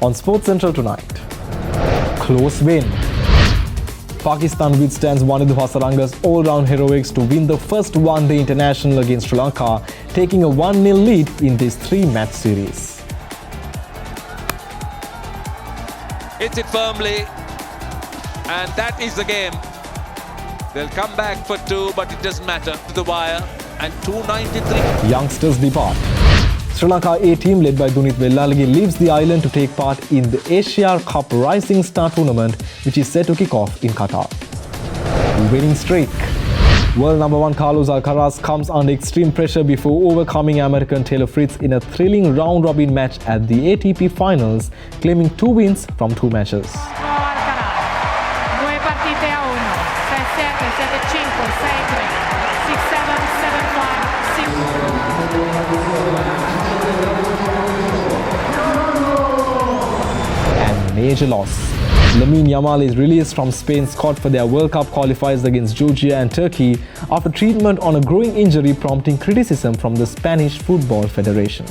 On Sports Central tonight. Close win. Pakistan withstands Wanidhu Hasaranga's all-round heroics to win the first one-day international against Sri Lanka, taking a 1-0 lead in this three-match series. Hits it firmly, and that is the game. They'll come back for two, but it doesn't matter. To the wire, and 293. Youngsters depart. Sri Lanka A team led by Dunith Wellalagi leaves the island to take part in the Asia Cup Rising Star Tournament, which is set to kick off in Qatar. Winning streak. World number 1 Carlos Alcaraz comes under extreme pressure before overcoming American Taylor Fritz in a thrilling round-robin match at the ATP Finals, claiming 2 wins from 2 matches. Major loss. Lamine Yamal is released from Spain's squad for their World Cup qualifiers against Georgia and Turkey after treatment on a growing injury prompting criticism from the Spanish Football Federation.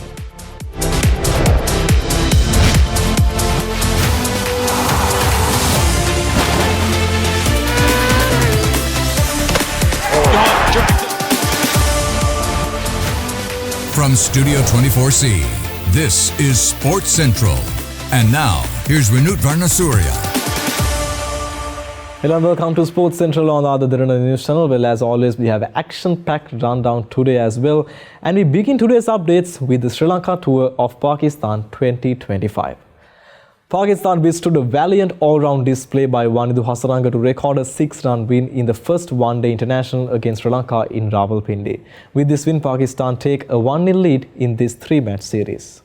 From Studio 24C, this is Sports Central. And now, here's Vinut Varnasurya. Hello and welcome to Sports Central on the Derana News channel. Well, as always, we have an action-packed rundown today as well. And we begin today's updates with the Sri Lanka Tour of Pakistan 2025. Pakistan withstood a valiant all-round display by Wanidhu Hasaranga to record a 6-run win in the first one-day international against Sri Lanka in Rawalpindi. With this win, Pakistan take a 1-0 lead in this 3-match series.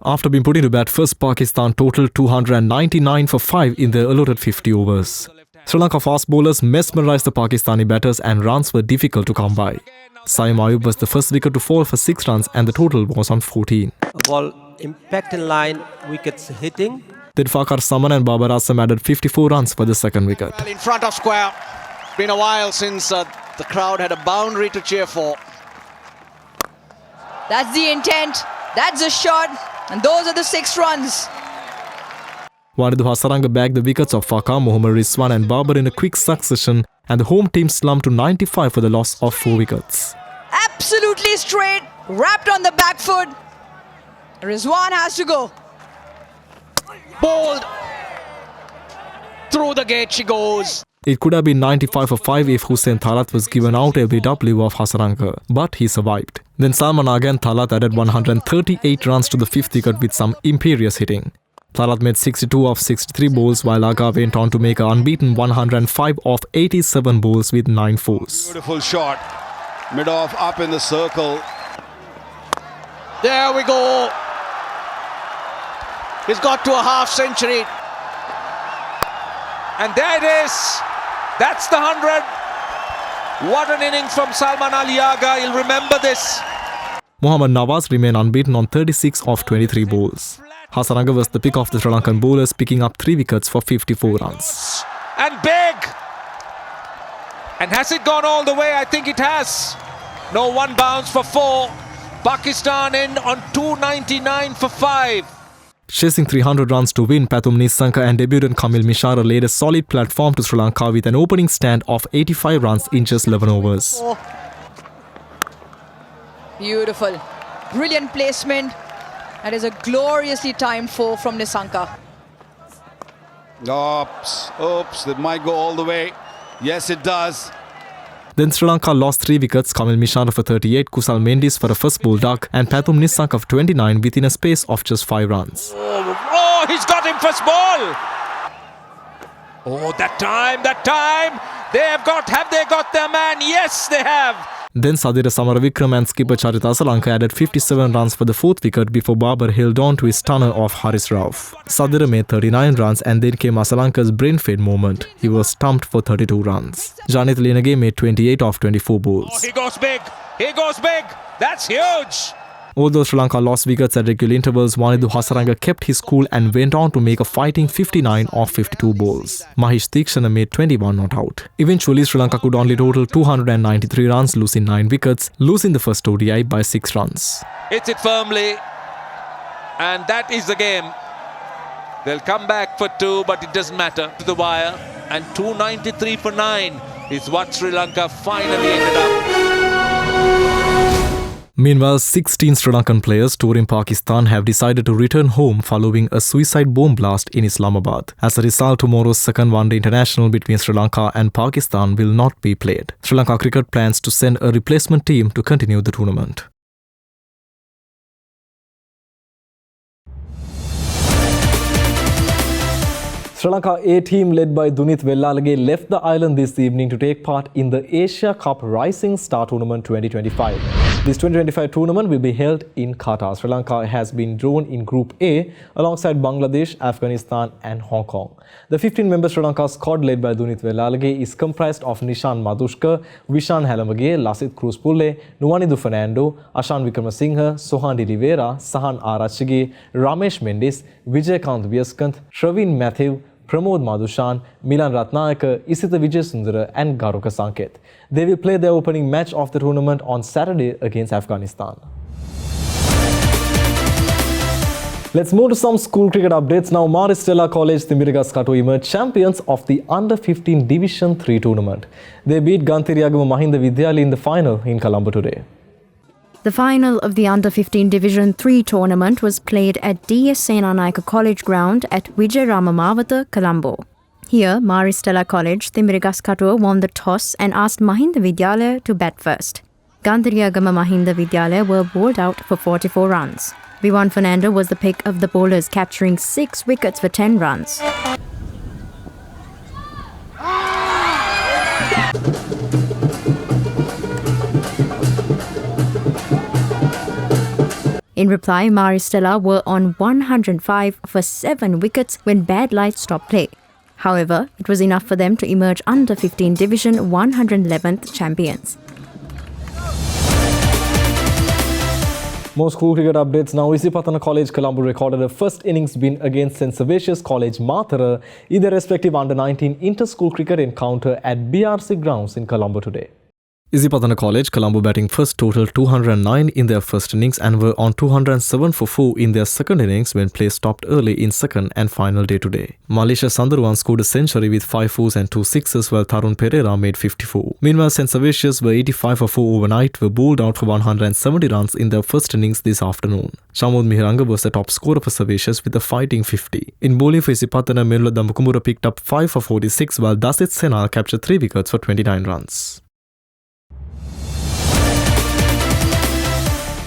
After being put into bat first, Pakistan totaled 299 for 5 in the allotted 50 overs. Sri Lanka fast bowlers mesmerized the Pakistani batters and runs were difficult to come by. Saim Ayub was the first wicket to fall for 6 runs and the total was on 14. Ball impact in line, wickets hitting. Then Fakhar Zaman and Babar Azam added 54 runs for the second wicket. Well, in front of square. It's been a while since the crowd had a boundary to cheer for. That's the intent. That's a shot. And those are the 6 runs. Wanidhu Hasaranga bagged the wickets of Fakhar, Mohammad Rizwan and Babar in a quick succession, and the home team slumped to 95 for the loss of 4 wickets. Absolutely straight, wrapped on the back foot. Rizwan has to go. Bowled. Through the gate she goes. It could have been 95 for 5 if Hussain Thalat was given out every W of Hasaranga, but he survived. Then Salman Aga and Thalat added 138 runs to the 5th wicket with some imperious hitting. Thalat made 62 of 63 bowls while Aga went on to make an unbeaten 105 of 87 bowls with 9 fours. Beautiful shot. Mid-off up in the circle. There we go. He's got to a half century. And there it is. That's the 100. What an innings from Salman Ali Aga. He'll remember this. Mohammad Nawaz remained unbeaten on 36 of 23 bowls. Hasaranga was the pick of the Sri Lankan bowlers, picking up 3 wickets for 54 runs. And big. And has it gone all the way? I think it has. No, 1 bounce for 4. Pakistan in on 299 for 5. Chasing 300 runs to win, Pathum Nissanka and debutant Kamil Mishara laid a solid platform to Sri Lanka with an opening stand of 85 runs in just 11 overs. Oh. Beautiful. Brilliant placement. That is a gloriously timed 4 from Nissanka. Oops, that might go all the way. Yes, it does. Then Sri Lanka lost 3 wickets, Kamil Mishara for 38, Kusal Mendis for a first ball duck and Pathum Nissanka for 29 within a space of just 5 runs. Oh, he's got him first ball. Oh, that time. Have they got their man? Yes, they have. Then Sadira Samaravikram and skipper Charita Asalanka added 57 runs for the 4th wicket before Babar held on to his stunner of Haris Rauf. Sadira made 39 runs and then came Asalanka's brain-fade moment. He was stumped for 32 runs. Janit Lenage made 28 of 24 balls. Oh, he goes big. That's huge. Although Sri Lanka lost wickets at regular intervals, Wanidhu Hasaranga kept his cool and went on to make a fighting 59 of 52 balls. Mahesh Theekshana made 21 not out. Eventually, Sri Lanka could only total 293 runs, losing 9 wickets, losing the first ODI by 6 runs. Hits it firmly, and that is the game. They'll come back for 2, but it doesn't matter. To the wire, and 293 for 9 is what Sri Lanka finally ended up. Meanwhile, 16 Sri Lankan players touring Pakistan have decided to return home following a suicide bomb blast in Islamabad. As a result, tomorrow's second one-day international between Sri Lanka and Pakistan will not be played. Sri Lanka Cricket plans to send a replacement team to continue the tournament. Sri Lanka A team led by Dunith Wellalage left the island this evening to take part in the Asia Cup Rising Star Tournament 2025. This 2025 tournament will be held in Qatar. Sri Lanka has been drawn in Group A alongside Bangladesh, Afghanistan and Hong Kong. The 15-member Sri Lanka squad led by Dunith Wellalage is comprised of Nishan Madushka, Vishan Halamage, Lasith Cruz Pulle, Nuwanidu Fernando, Ashan Wickramasinghe, Sohan de Rivera, Sahan Arachige, Ramesh Mendis, Vijaykanth Viaskanth, Shavin Matthew, Pramod Madhushan, Milan Ratnayaka, Isita Vijayasundara and Garuka Sanket. They will play their opening match of the tournament on Saturday against Afghanistan. Let's move to some school cricket updates now. Maristella College Thimbiragaskatu emerged champions of the Under-15 Division 3 tournament. They beat Gantiriyagama Mahinda Vidyalaya in the final in Colombo today. The final of the Under-15 Division 3 tournament was played at D.S. Senanayaka College ground at Vijayramamawatha, Colombo. Here, Maristella College Thimbiragaskatu won the toss and asked Mahinda Vidyalaya to bat first. Gantiriyagama Mahinda Vidyalaya were bowled out for 44 runs. Viwan Fernando was the pick of the bowlers, capturing 6 wickets for 10 runs. In reply, Maristella were on 105 for 7 wickets when bad light stopped play. However, it was enough for them to emerge Under-15 Division 111th champions. More school cricket updates now. Isipatana College Colombo recorded a first innings win against St. Savatius College Mathura in their respective Under-19 inter-school cricket encounter at BRC grounds in Colombo today. Isipatana College Colombo batting first totaled 209 in their first innings and were on 207 for 4 in their second innings when play stopped early in second and final day today. Malisha Sandurwan scored a century with 5 fours and 2 sixes while Tarun Pereira made 54. Meanwhile, St. Savatius were 85 for 4 overnight, were bowled out for 170 runs in their first innings this afternoon. Shamud Mihiranga was the top scorer for Savatius with a fighting 50. In bowling for Isipatana, Merula Dambukumbura picked up 5 for 46 while Dasit Senal captured 3 wickets for 29 runs.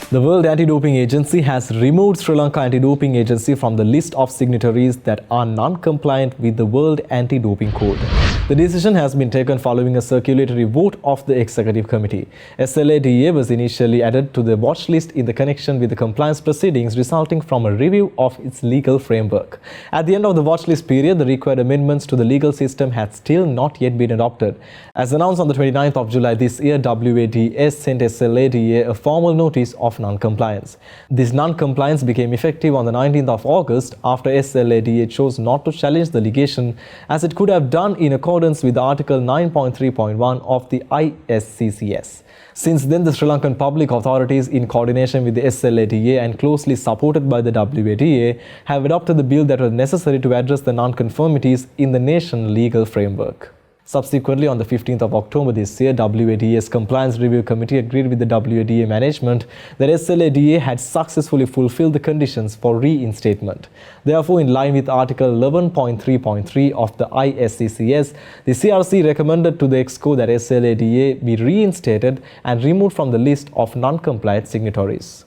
The World Anti-Doping Agency has removed Sri Lanka Anti-Doping Agency from the list of signatories that are non-compliant with the World Anti-Doping Code. The decision has been taken following a circulatory vote of the Executive Committee. SLADA was initially added to the watch list in the connection with the compliance proceedings resulting from a review of its legal framework. At the end of the watch list period, the required amendments to the legal system had still not yet been adopted. As announced on the 29th of July this year, WADS sent SLADA a formal notice of non-compliance. This non-compliance became effective on the 19th of August after SLADA chose not to challenge the litigation as it could have done in accordance with Article 9.3.1 of the ISCCS. Since then, the Sri Lankan public authorities, in coordination with the SLADA and closely supported by the WADA, have adopted the bill that was necessary to address the non-conformities in the national legal framework. Subsequently, on the 15th of October this year, WADA's Compliance Review Committee agreed with the WADA management that SLADA had successfully fulfilled the conditions for reinstatement. Therefore, in line with Article 11.3.3 of the ISCCS, the CRC recommended to the EXCO that SLADA be reinstated and removed from the list of non-compliant signatories.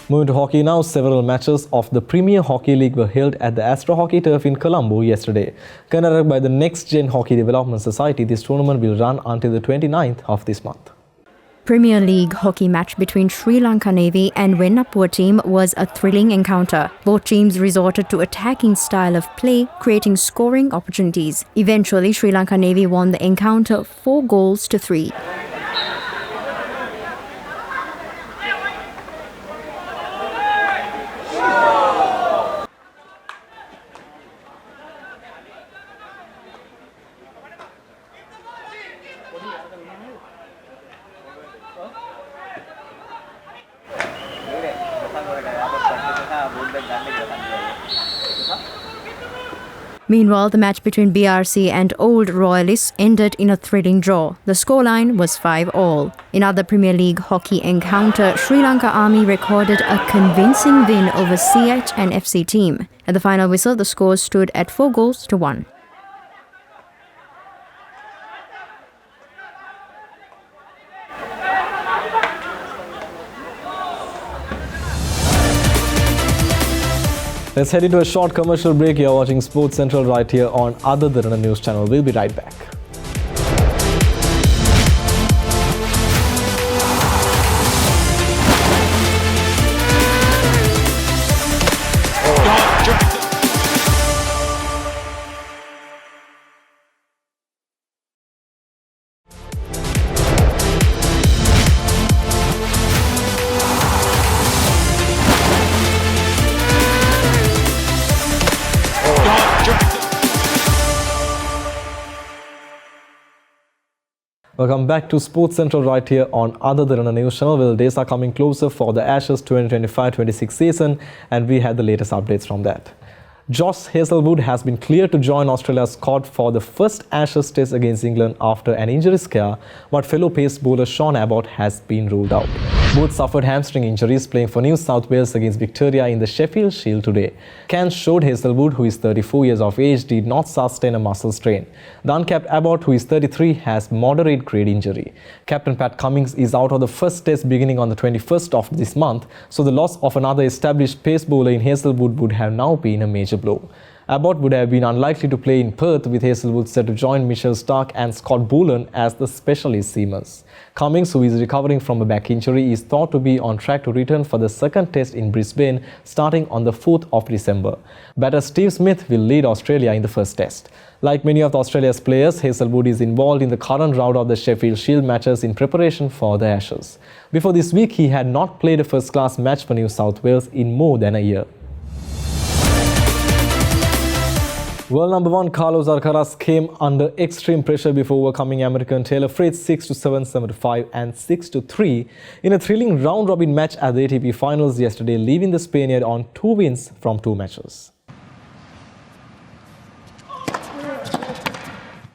Moving to hockey now, several matches of the Premier Hockey League were held at the Astro Hockey Turf in Colombo yesterday. Conducted by the Next Gen Hockey Development Society, this tournament will run until the 29th of this month. Premier League hockey match between Sri Lanka Navy and Wennapur team was a thrilling encounter. Both teams resorted to attacking style of play, creating scoring opportunities. Eventually, Sri Lanka Navy won the encounter 4-3. Meanwhile, the match between BRC and Old Royalists ended in a thrilling draw. The scoreline was 5-all. In other Premier League hockey encounter, Sri Lanka Army recorded a convincing win over CH and FC team. At the final whistle, the score stood at 4-1. Let's head into a short commercial break. You're watching Sports Central right here on Other Derana News Channel. We'll be right back. Welcome back to Sports Central right here on Other Derana News Channel. Well, days are coming closer for the Ashes 2025-26 season, and we had the latest updates from that. Josh Hazlewood has been cleared to join Australia's squad for the first Ashes test against England after an injury scare, but fellow pace bowler Sean Abbott has been ruled out. Both suffered hamstring injuries playing for New South Wales against Victoria in the Sheffield Shield today. Scans showed Hazlewood, who is 34 years of age, did not sustain a muscle strain. The uncapped Abbott, who is 33, has moderate grade injury. Captain Pat Cummins is out of the first test beginning on the 21st of this month, so the loss of another established pace bowler in Hazlewood would have now been a major blow. Abbott would have been unlikely to play in Perth, with Hazlewood set to join Mitchell Starc and Scott Boland as the specialist seamers. Cummins, who is recovering from a back injury, is thought to be on track to return for the second test in Brisbane starting on the 4th of December. Batter Steve Smith will lead Australia in the first test. Like many of Australia's players, Hazlewood is involved in the current round of the Sheffield Shield matches in preparation for the Ashes. Before this week, he had not played a first-class match for New South Wales in more than a year. World number 1 Carlos Alcaraz came under extreme pressure before overcoming American Taylor Fritz 6-7, 7-5 and 6-3 in a thrilling round-robin match at the ATP Finals yesterday, leaving the Spaniard on 2 wins from 2 matches.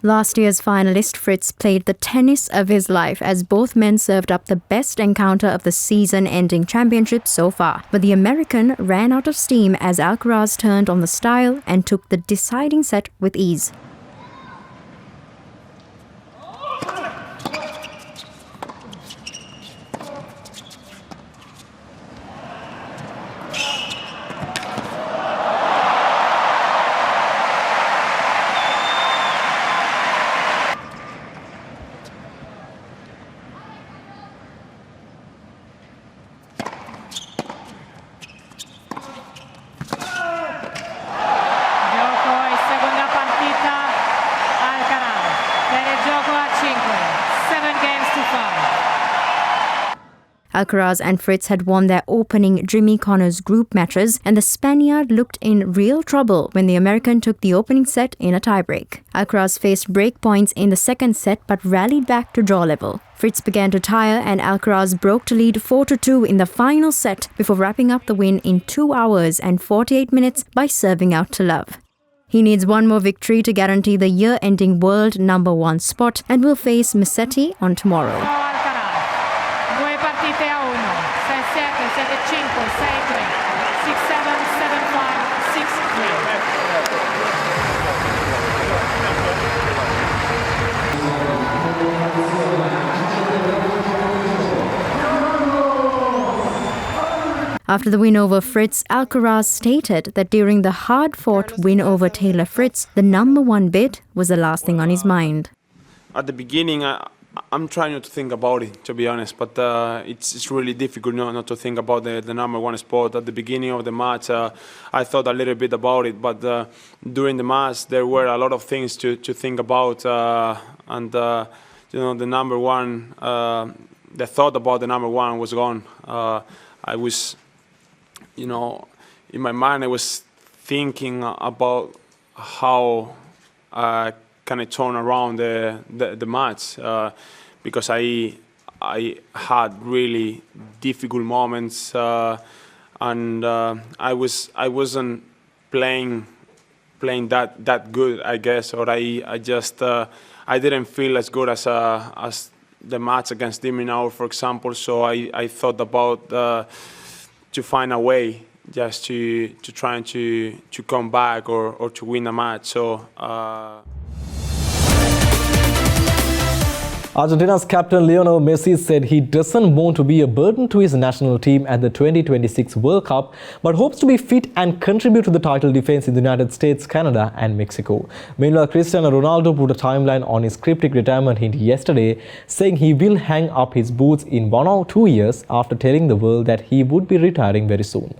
Last year's finalist Fritz played the tennis of his life as both men served up the best encounter of the season-ending championship so far. But the American ran out of steam as Alcaraz turned on the style and took the deciding set with ease. Alcaraz and Fritz had won their opening Jimmy Connors group matches, and the Spaniard looked in real trouble when the American took the opening set in a tiebreak. Alcaraz faced break points in the second set but rallied back to draw level. Fritz began to tire and Alcaraz broke to lead 4-2 in the final set before wrapping up the win in 2 hours and 48 minutes by serving out to love. He needs one more victory to guarantee the year-ending world number 1 spot and will face Musetti on tomorrow. After the win over Fritz, Alcaraz stated that during the hard-fought win over Taylor Fritz, the number 1 bid was the last thing on his mind. At the beginning, I'm trying not to think about it, to be honest, but it's really difficult not to think about the number 1 spot. At the beginning of the match, I thought a little bit about it, but during the match, there were a lot of things to think about, and the number 1, the thought about the number 1 was gone. I was, in my mind, I was thinking about how can I turn around the match, because I had really difficult moments, and I wasn't playing playing that good, I guess, or I just I didn't feel as good as the match against Diminau, for example. So I thought about to find a way just to try and to come back or to win a match. So. Argentina's captain Lionel Messi said he doesn't want to be a burden to his national team at the 2026 World Cup, but hopes to be fit and contribute to the title defense in the United States, Canada and Mexico. Meanwhile, Cristiano Ronaldo put a timeline on his cryptic retirement hint yesterday, saying he will hang up his boots in 1 or 2 years after telling the world that he would be retiring very soon.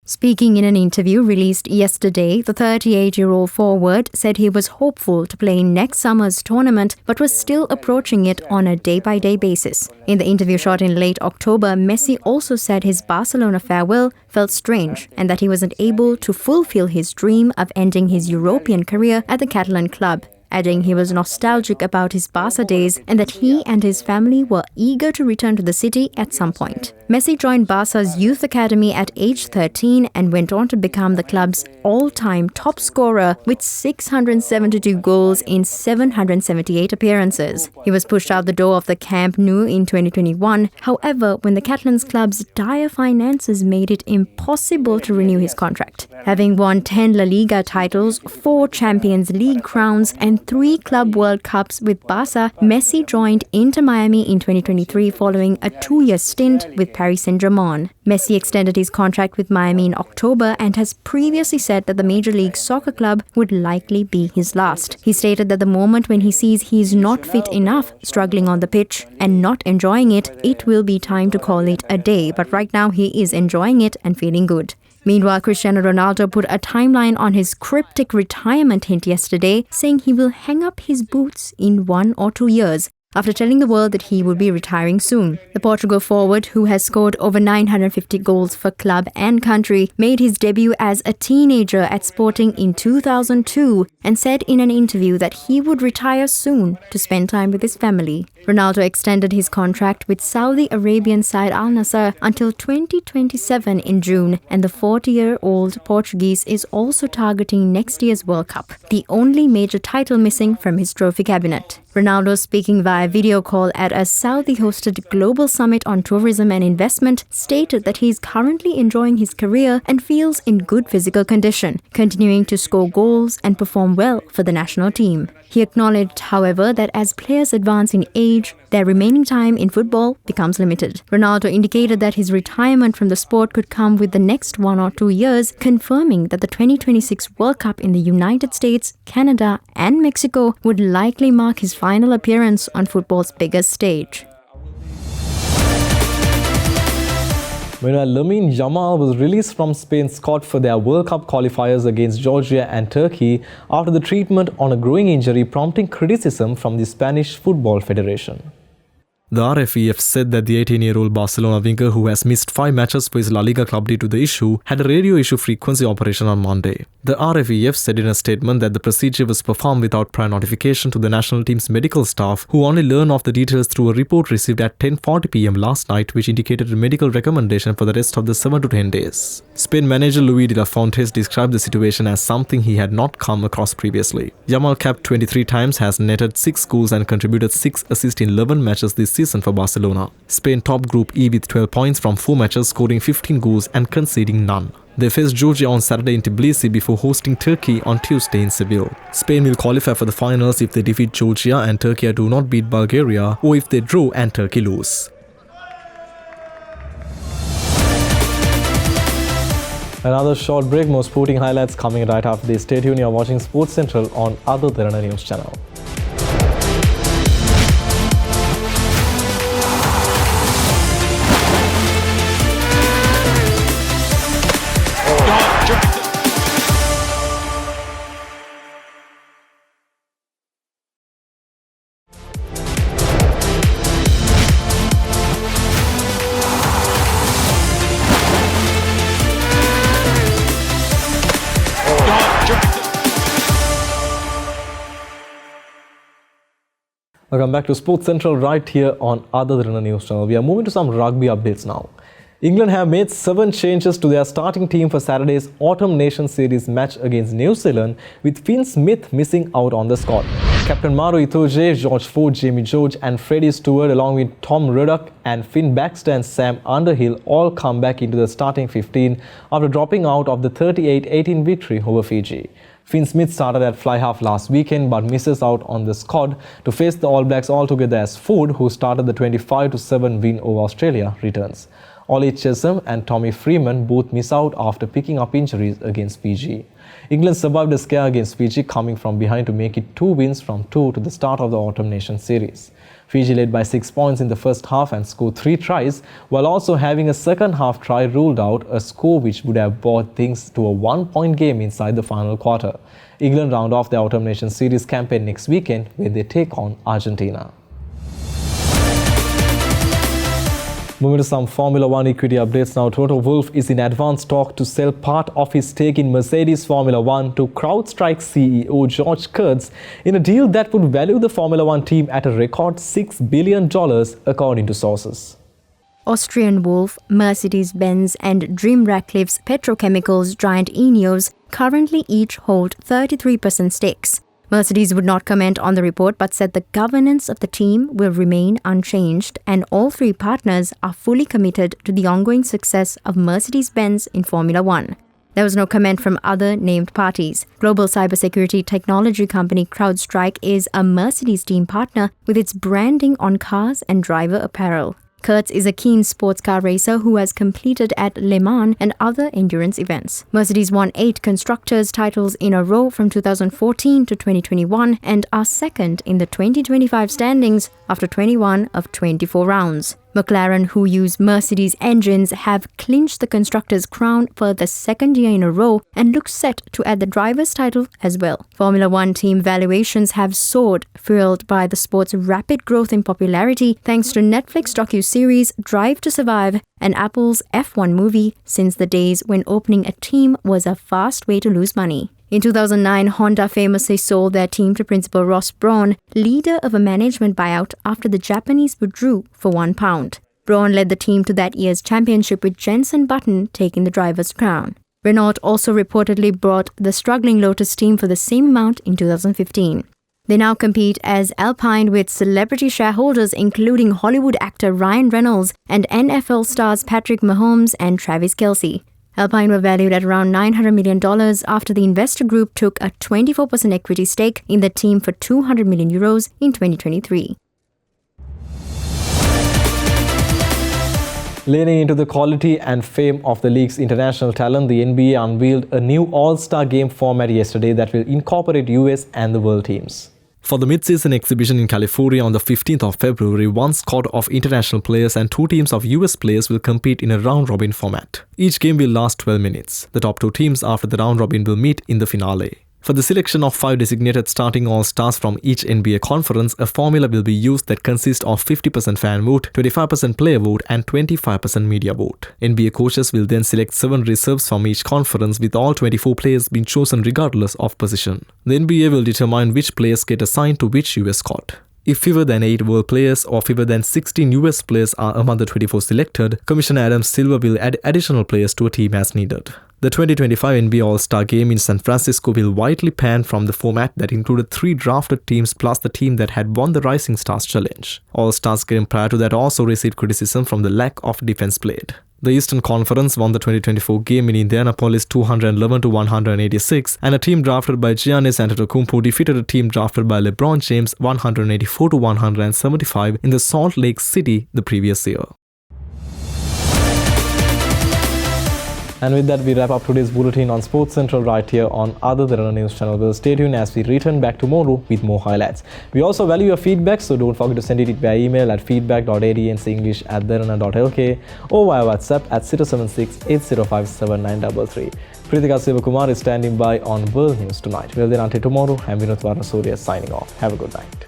Speaking in an interview released yesterday, the 38-year-old forward said he was hopeful to play in next summer's tournament but was still approaching it on a day-by-day basis. In the interview shot in late October, Messi also said his Barcelona farewell felt strange and that he wasn't able to fulfill his dream of ending his European career at the Catalan club, adding he was nostalgic about his Barca days and that he and his family were eager to return to the city at some point. Messi joined Barca's youth academy at age 13 and went on to become the club's all-time top scorer with 672 goals in 778 appearances. He was pushed out the door of the Camp Nou in 2021. However, when the Catalans club's dire finances made it impossible to renew his contract. Having won 10 La Liga titles, 4 Champions League crowns and 3 Club World Cups with Barca, Messi joined Inter Miami in 2023 following a 2-year stint with Paris Saint-Germain. Messi extended his contract with Miami in October and has previously said that the Major League Soccer club would likely be his last. He stated that the moment when he sees he is not fit enough, struggling on the pitch and not enjoying it, it will be time to call it a day. But right now he is enjoying it and feeling good. Meanwhile, Cristiano Ronaldo put a timeline on his cryptic retirement hint yesterday, saying he will hang up his boots in 1 or 2 years, after telling the world that he would be retiring soon. The Portugal forward, who has scored over 950 goals for club and country, made his debut as a teenager at Sporting in 2002 and said in an interview that he would retire soon to spend time with his family. Ronaldo extended his contract with Saudi Arabian side Al Nassr until 2027 in June, and the 40-year-old Portuguese is also targeting next year's World Cup, the only major title missing from his trophy cabinet. Ronaldo, speaking via video call at a Saudi-hosted global summit on tourism and investment, stated that he is currently enjoying his career and feels in good physical condition, continuing to score goals and perform well for the national team. He acknowledged, however, that as players advance in age, their remaining time in football becomes limited. Ronaldo indicated that his retirement from the sport could come with the next 1 or 2 years, confirming that the 2026 World Cup in the United States, Canada and Mexico would likely mark his final appearance on football's biggest stage. Meanwhile, Lamine Yamal was released from Spain's squad for their World Cup qualifiers against Georgia and Turkey after the treatment on a growing injury prompting criticism from the Spanish Football Federation. The RFEF said that the 18-year-old Barcelona winger, who has missed 5 matches for his La Liga club due to the issue, had a radio issue frequency operation on Monday. The RFEF said in a statement that the procedure was performed without prior notification to the national team's medical staff, who only learned of the details through a report received at 10:40 p.m. last night, which indicated a medical recommendation for the rest of the 7 to 10 days. Spain manager Luis de la Fuentes described the situation as something he had not come across previously. Yamal capped 23 times, has netted 6 goals and contributed 6 assists in 11 matches this season for Barcelona. Spain topped Group E with 12 points from 4 matches, scoring 15 goals and conceding none. They face Georgia on Saturday in Tbilisi before hosting Turkey on Tuesday in Seville. Spain will qualify for the finals if they defeat Georgia and Turkey do not beat Bulgaria, or if they draw and Turkey lose. Another short break, more sporting highlights coming right after this. Stay tuned, you're watching Sports Central on other Derana News channel. Welcome back to Sports Central right here on other Derana News channel. We are moving to some rugby updates now. England have made 7 changes to their starting team for Saturday's Autumn Nations Series match against New Zealand, with Finn Smith missing out on the squad. Captain Maro Itoje, George Ford, Jamie George and Freddie Stewart, along with Tom Ruddock and Finn Baxter and Sam Underhill, all come back into the starting 15 after dropping out of the 38-18 victory over Fiji. Finn Smith started at fly half last weekend but misses out on the squad to face the All Blacks altogether as Ford, who started the 25-7 win over Australia, returns. Ollie Chesham and Tommy Freeman both miss out after picking up injuries against Fiji. England survived a scare against Fiji, coming from behind to make it 2 wins from 2 to the start of the Autumn Nations Series. Fiji led by 6 points in the first half and scored 3 tries, while also having a second half try ruled out, a score which would have brought things to a 1-point game inside the final quarter. England round off the Autumn Nations Series campaign next weekend when they take on Argentina. Moving to some Formula One equity updates now. Toto Wolff is in advanced talk to sell part of his stake in Mercedes Formula One to CrowdStrike CEO George Kurtz in a deal that would value the Formula One team at a record $6 billion, according to sources. Austrian Wolff, Mercedes-Benz and Dream Ratcliffe's petrochemicals giant Ineos currently each hold 33% stakes. Mercedes would not comment on the report but said the governance of the team will remain unchanged and all 3 partners are fully committed to the ongoing success of Mercedes-Benz in Formula One. There was no comment from other named parties. Global cybersecurity technology company CrowdStrike is a Mercedes team partner with its branding on cars and driver apparel. Kurtz is a keen sports car racer who has competed at Le Mans and other endurance events. Mercedes won 8 constructors' titles in a row from 2014 to 2021 and are second in the 2025 standings after 21 of 24 rounds. McLaren, who use Mercedes engines, have clinched the constructors' crown for the 2nd year in a row and look set to add the driver's title as well. Formula One team valuations have soared, fueled by the sport's rapid growth in popularity thanks to Netflix docu-series Drive to Survive and Apple's F1 movie, since the days when opening a team was a fast way to lose money. In 2009, Honda famously sold their team to Principal Ross Brawn, leader of a management buyout, after the Japanese withdrew for £1. Brawn led the team to that year's championship with Jenson Button taking the driver's crown. Renault also reportedly bought the struggling Lotus team for the same amount in 2015. They now compete as Alpine with celebrity shareholders including Hollywood actor Ryan Reynolds and NFL stars Patrick Mahomes and Travis Kelce. Alpine were valued at around $900 million after the investor group took a 24% equity stake in the team for €200 million in 2023. Leaning into the quality and fame of the league's international talent, the NBA unveiled a new All-Star Game format yesterday that will incorporate US and the world teams. For the mid-season exhibition in California on the 15th of February, 1 squad of international players and 2 teams of US players will compete in a round-robin format. Each game will last 12 minutes. The top 2 teams after the round-robin will meet in the finale. For the selection of 5 designated starting all-stars from each NBA conference, a formula will be used that consists of 50% fan vote, 25% player vote and 25% media vote. NBA coaches will then select 7 reserves from each conference, with all 24 players being chosen regardless of position. The NBA will determine which players get assigned to which US squad. If fewer than 8 world players or fewer than 16 US players are among the 24 selected, Commissioner Adam Silver will add additional players to a team as needed. The 2025 NBA All-Star Game in San Francisco will widely pan from the format that included 3 drafted teams plus the team that had won the Rising Stars Challenge. All-Stars game prior to that also received criticism from the lack of defense played. The Eastern Conference won the 2024 game in Indianapolis 211-186, and a team drafted by Giannis Antetokounmpo defeated a team drafted by LeBron James 184-175 in the Salt Lake City the previous year. And with that, we wrap up today's bulletin on Sports Central right here on Other Derana News Channel. We'll stay tuned as we return back tomorrow with more highlights. We also value your feedback, so don't forget to send it via email at feedback.adncenglish@derana.lk or via WhatsApp at 076-8057-933. Pritika Sivakumar is standing by on World News Tonight. Well then, until tomorrow, I'm Vinod Varnasuriya signing off. Have a good night.